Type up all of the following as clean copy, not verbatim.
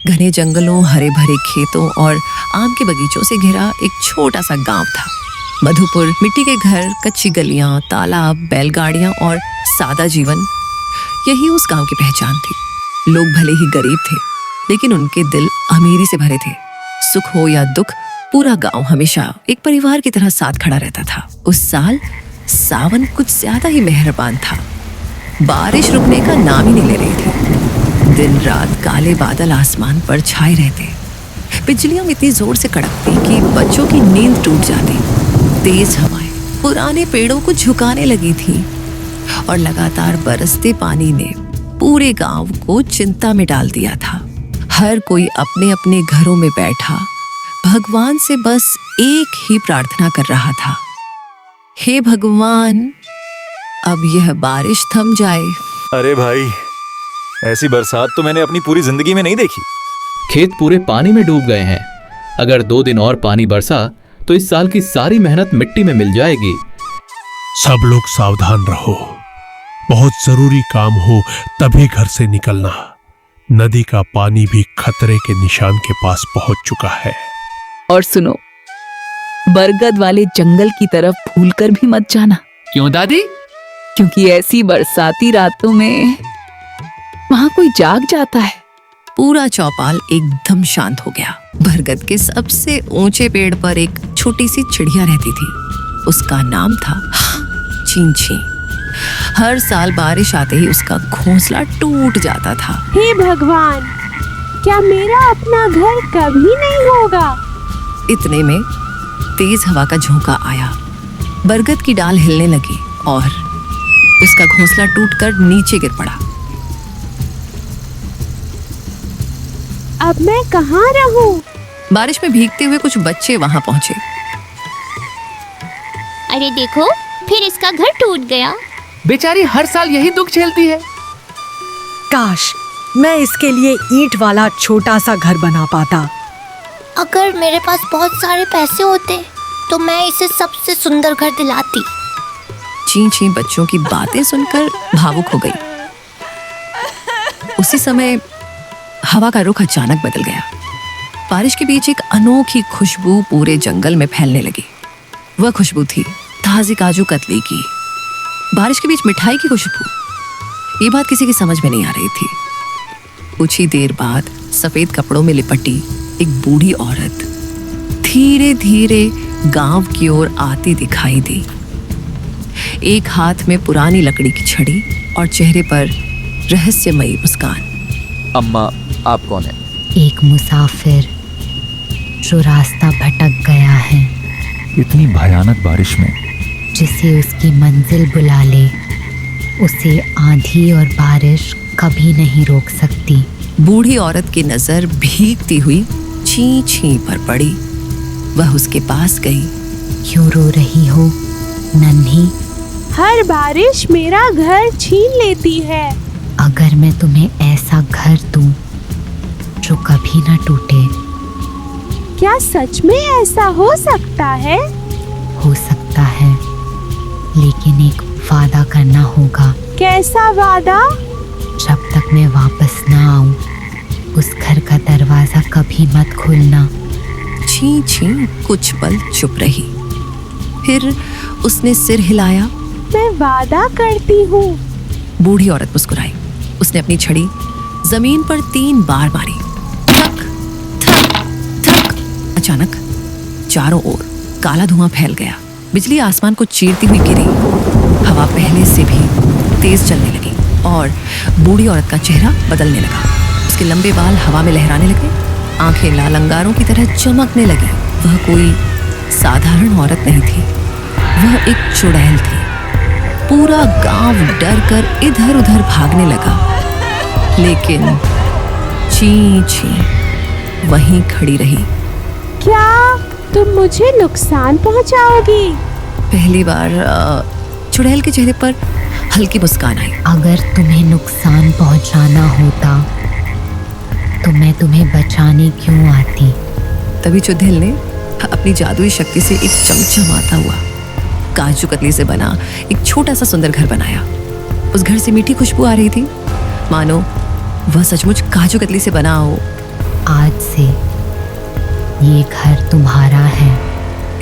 घने जंगलों, हरे भरे खेतों और आम के बगीचों से घिरा एक छोटा सा गांव था। मधुपुर, मिट्टी के घर, कच्ची गलियां, तालाब, बैलगाड़ियां और सादा जीवन, यही उस गांव की पहचान थी। लोग भले ही गरीब थे, लेकिन उनके दिल अमीरी से भरे थे। सुख हो या दुख, पूरा गांव हमेशा एक परिवार की तरह साथ खड़ा रहता था। उस साल सावन कुछ ज्यादा ही मेहरबान था। बारिश रुकने का नाम ही नहीं ले रही थी। दिन रात काले बादल आसमान पर छाए रहते। बिजलियां इतनी जोर से कड़कती कि बच्चों की नींद टूट जाती। तेज हवाएं पुराने पेड़ों को झुकाने लगी थी और लगातार बरसते पानी ने पूरे गांव को चिंता में डाल दिया था। हर कोई अपने अपने घरों में बैठा भगवान से बस एक ही प्रार्थना कर रहा था, हे भगवान, अब यह बारिश थम जाए। अरे भाई, ऐसी बरसात तो मैंने अपनी पूरी जिंदगी में नहीं देखी। खेत पूरे पानी में डूब गए हैं। अगर 2 दिन और पानी बरसा तो इस साल की सारी मेहनत मिट्टी में मिल जाएगी। सब लोग सावधान रहो। बहुत जरूरी काम हो तभी घर से निकलना। नदी का पानी भी खतरे के निशान के पास पहुंच चुका है। और सुनो, बरगद वाले जंगल की तरफ भूलकर भी मत जाना। क्यों दादी? क्योंकि ऐसी बरसाती रातों में वहां कोई जाग जाता है। पूरा चौपाल एकदम शांत हो गया। बरगद के सबसे ऊंचे पेड़ पर एक छोटी सी चिड़िया रहती थी। उसका नाम था चींची। हर साल बारिश आते ही उसका घोंसला टूट जाता था। हे भगवान, क्या मेरा अपना घर कभी नहीं होगा? इतने में तेज हवा का झोंका आया। बरगद की डाल हिलने लगी और उसका घोंसला टूटकर नीचे गिर पड़ा। अब मैं कहाँ रहूं? बारिश में भीगते हुए कुछ बच्चे वहां पहुंचे। अरे देखो, फिर इसका घर टूट गया। बेचारी हर साल यही दुख झेलती है। काश मैं इसके लिए ईंट वाला छोटा सा घर बना पाता। अगर मेरे पास बहुत सारे पैसे होते तो मैं इसे सबसे सुंदर घर दिलाती। चींची बच्चों की बातें सुनकर भावुक हो गई। उसी समय हवा का रुख अचानक बदल गया। बारिश के बीच एक अनोखी खुशबू पूरे जंगल में फैलने लगी। वह खुशबू थी ताजी काजू कतली की। बारिश के बीच मिठाई की खुशबू। ये बात किसी की समझ में नहीं आ रही थी। कुछ ही देर बाद सफेद कपड़ों में लिपटी एक बूढ़ी औरत धीरे धीरे गांव की ओर आती दिखाई दी। एक हाथ में पुरानी लकड़ी की छड़ी और चेहरे पर रहस्यमयी मुस्कान। अम्मा, आप कौन है? एक मुसाफिर जो रास्ता भटक गया है। इतनी भयानक बारिश में जिसे उसकी मंजिल बुला ले, उसे आंधी और बारिश कभी नहीं रोक सकती। बूढ़ी औरत की नजर भीगती हुई चींची पर पड़ी। वह उसके पास गई। क्यों रो रही हो नन्ही? हर बारिश मेरा घर छीन लेती है। अगर मैं तुम्हें ऐसा घर दूं जो कभी न टूटे। क्या सच में ऐसा हो सकता है? हो सकता है, लेकिन एक वादा करना होगा। कैसा वादा? जब तक मैं वापस ना आऊं, उस घर का दरवाजा कभी मत खोलना। चींची कुछ पल चुप रही। फिर उसने सिर हिलाया। मैं वादा करती हूँ। बूढ़ी औरत मुस्कुराई। उसने अपनी छड़ी जमीन पर 3 बार मारी। थक थक थक। अचानक चारों ओर काला धुआं फैल गया। बिजली आसमान को चीरती हुई गिरी। हवा पहले से भी तेज चलने लगी और बूढ़ी औरत का चेहरा बदलने लगा। उसके लंबे बाल हवा में लहराने लगे। आंखें लाल अंगारों की तरह चमकने लगी। वह कोई साधारण औरत नहीं थी, वह एक चुड़ैल थी। पूरा गांव डर कर इधर उधर भागने लगा, लेकिन चींची वहीं खड़ी रही। क्या तुम मुझे नुकसान पहुंचाओगी? पहली बार चुड़ैल के चेहरे पर हल्की मुस्कान आई। अगर तुम्हें नुकसान पहुंचाना होता तो मैं तुम्हें बचाने क्यों आती? तभी चुड़ैल ने अपनी जादुई शक्ति से एक चमचमाता हुआ काजू कतली से बना एक छोटा सा सुंदर घर बनाया। उस घर से मीठी खुशबू आ रही थी, मानो वह सचमुच काजू कतली से बना हो। आज से ये घर तुम्हारा है।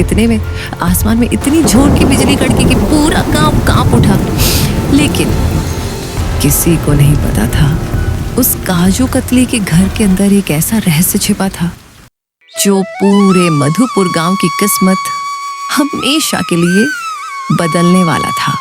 इतने में आसमान में इतनी जोर की बिजली कड़की कि पूरा गांव कांप उठा। लेकिन किसी को नहीं पता था उस काजू कतली के घर के अंदर एक ऐसा रहस्य छिपा था जो पूरे मधुपुर गांव की किस्मत हमेशा के लिए बदलने वाला था।